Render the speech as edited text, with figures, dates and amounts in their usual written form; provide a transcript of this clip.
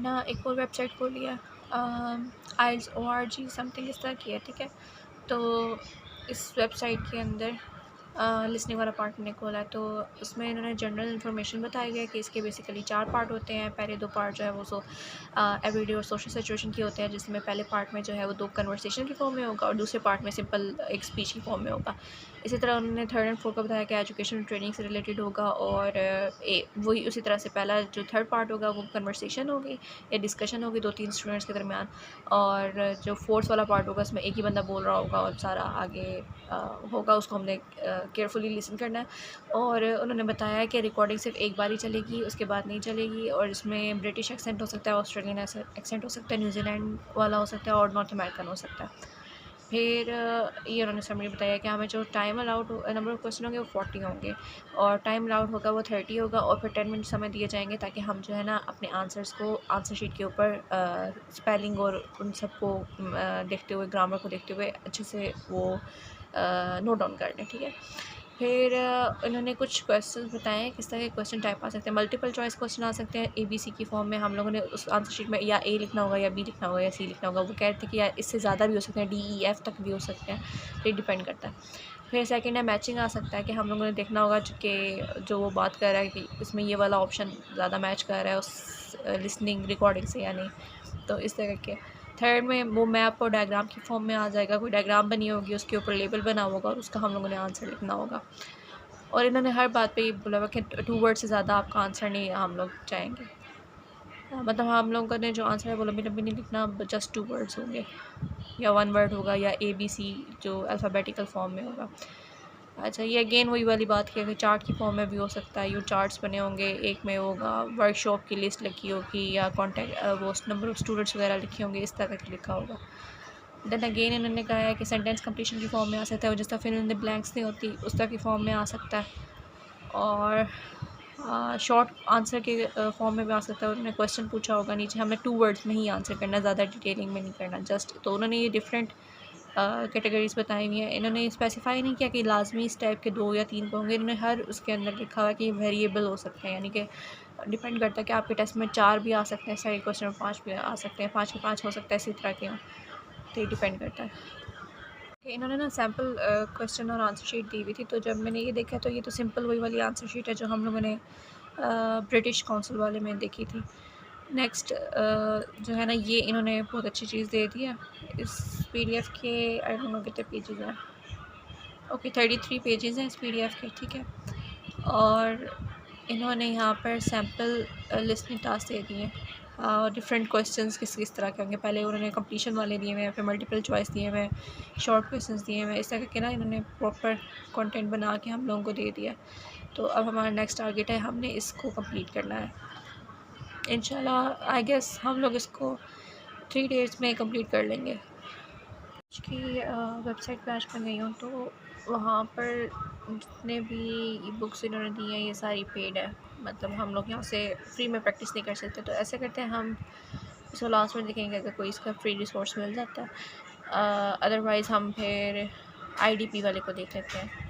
ना एक और वेबसाइट खोली है, IELTS.org समथिंग इस तरह की है, ठीक है। तो इस वेबसाइट के अंदर लिसनिंग वाला पार्ट मैंने खोला है, तो उसमें इन्होंने जनरल इन्फॉर्मेशन बताया गया कि इसके बेसिकली 4 पार्ट होते हैं। पहले 2 पार्ट जो है वो एवरीडे और सोशल सिचुएशन की होते हैं, जिसमें पहले पार्ट में जो है वो 2 कन्वर्सेशन की फॉर्म में होगा और दूसरे पार्ट में सिंपल एक स्पीच की फॉर्म में होगा। इसी तरह उन्होंने 3rd एंड 4th का बताया कि एजुकेशन और ट्रेनिंग से रिलेटेड होगा, और वही उसी तरह से पहला जो 3rd पार्ट होगा वो कन्वर्सेशन होगी या डिस्कशन होगी 2-3 स्टूडेंट्स के दरमियान, और जो 4th वाला पार्ट होगा उसमें एक ही बंदा बोल रहा होगा और सारा आगे होगा, उसको हमने केयरफुली लिसन करना है। और उन्होंने बताया कि रिकॉर्डिंग सिर्फ एक बार ही चलेगी, उसके बाद नहीं चलेगी, और इसमें ब्रिटिश एक्सेंट हो सकता है, ऑस्ट्रेलियन एक्सेंट हो सकता है, न्यूजीलैंड वाला हो सकता है और नॉर्थ अमेरिकन हो सकता है। फिर ये उन्होंने समरी बताया कि हमें जो time allowed number of question होंगे वो 40 होंगे, और टाइम अलाउड होगा वो 30 होगा, और फिर 10 मिनट समय दिए जाएंगे ताकि हम जो है ना अपने आंसर्स को आंसर शीट के ऊपर स्पेलिंग और उन सबको देखते हुए, ग्रामर को देखते हुए अच्छे से वो नोट डाउन कर लें, ठीक है। फिर इन्होंने कुछ क्वेश्चंस बताए हैं किस तरह के क्वेश्चन टाइप आ सकते हैं। मल्टीपल चॉइस क्वेश्चन आ सकते हैं ABC की फॉर्म में, हम लोगों ने उस आंसर शीट में या A लिखना होगा या B लिखना होगा या C लिखना होगा। वो कह रहे थे कि यार इससे ज़्यादा भी हो सकते हैं, DEF तक भी हो सकते हैं, तो ये डिपेंड करता है। फिर सेकंड है मैचिंग आ सकता है कि हम लोगों ने देखना होगा कि जो वो बात कर रहा है कि इसमें ये वाला ऑप्शन ज़्यादा मैच कर रहा है उस लिसनिंग रिकॉर्डिंग से या नहीं, तो इस तरह के। थर्ड में वो मैप और डायग्राम की फॉर्म में आ जाएगा, कोई डायग्राम बनी होगी, उसके ऊपर लेबल बना होगा और उसका हम लोगों ने आंसर लिखना होगा। और इन्होंने हर बात पे ये बोला हुआ कि 2 वर्ड से ज़्यादा आपका आंसर नहीं हम लोग चाहेंगे। मतलब हम लोगों ने जो आंसर है वो लंबी-लंबी नहीं लिखना, जस्ट 2 वर्ड्स होंगे या 1 वर्ड होगा या ABC जो अल्फ़ाबेटिकल फॉर्म में होगा। अच्छा, ये अगेन वही वाली बात की कि चार्ट की फॉर्म में भी हो सकता है, यूँ चार्ट्स बने होंगे, एक में होगा वर्कशॉप की लिस्ट लिखी होगी या कॉन्टैक्ट वो नंबर ऑफ़ स्टूडेंट्स वगैरह लिखे होंगे, इस तरह का लिखा होगा। देन अगेन इन्होंने कहा है कि सेंटेंस कंप्लीशन की फॉर्म में आ सकता है, और जिस तरह फिल इन द ब्लैंक्स नहीं होती उस तरह की फॉर्म में आ सकता है, और शॉर्ट आंसर के फॉर्म में भी आ सकता है। उन्होंने क्वेश्चन पूछा होगा नीचे, हमें 2 वर्ड्स में ही आंसर करना, ज़्यादा डिटेलिंग में नहीं करना जस्ट, तो उन्होंने ये डिफरेंट कैटेगरीज़ बताई हुई हैं। इन्होंने स्पेसिफाई नहीं किया कि लाजमी इस टाइप के 2 या 3 को होंगे, इन्होंने हर उसके अंदर लिखा हुआ है कि वेरिएबल हो सकते हैं, यानी कि डिपेंड करता है कि आपके टेस्ट में 4 भी आ सकते हैं, सारे क्वेश्चन में 5 भी आ सकते हैं, 5 के 5 हो सकता है, इसी तरह के हों, तो ये डिपेंड करता है। इन्होंने ना सैम्पल क्वेश्चन और आंसर शीट दी हुई थी, तो जब मैंने ये देखा तो ये तो सिंपल वही वाली आंसर शीट है जो हम लोगों ने ब्रिटिश काउंसिल वाले में देखी थी। नेक्स्ट जो है ना, ये इन्होंने बहुत अच्छी चीज़ दे दी है इस PDF के। आई डोंट नो कितने पेजेस हैं, ओके 33 पेजेस हैं इस PDF के, ठीक है। और इन्होंने यहाँ पर सैम्पल लिसनिंग टास्क दे दिए हैं, डिफरेंट क्वेश्चंस किस किस तरह के होंगे। पहले उन्होंने कंप्लीशन वाले दिए हुए हैं, फिर मल्टीपल चॉइस दिए हुए हैं, शॉर्ट क्वेश्चंस दिए हुए हैं, इस तरह करके ना इन्होंने प्रॉपर कंटेंट बना के हम लोगों को दे दिया। तो अब हमारा नेक्स्ट टारगेट है, हमने इसको कंप्लीट करना है इंशाल्लाह। आई गेस हम लोग इसको 3 डेज़ में कंप्लीट कर लेंगे। की वेबसाइट पे आज मैं गई हूँ, तो वहाँ पर जितने भी ई बुक्स इन्होंने दी हैं ये सारी पेड है, मतलब हम लोग यहाँ से फ्री में प्रैक्टिस नहीं कर सकते। तो ऐसे करते हैं, हम इसको लास्ट में देखेंगे अगर कोई इसका फ्री रिसोर्स मिल जाता है, अदरवाइज़ हम फिर IDP वाले को देख लेते हैं।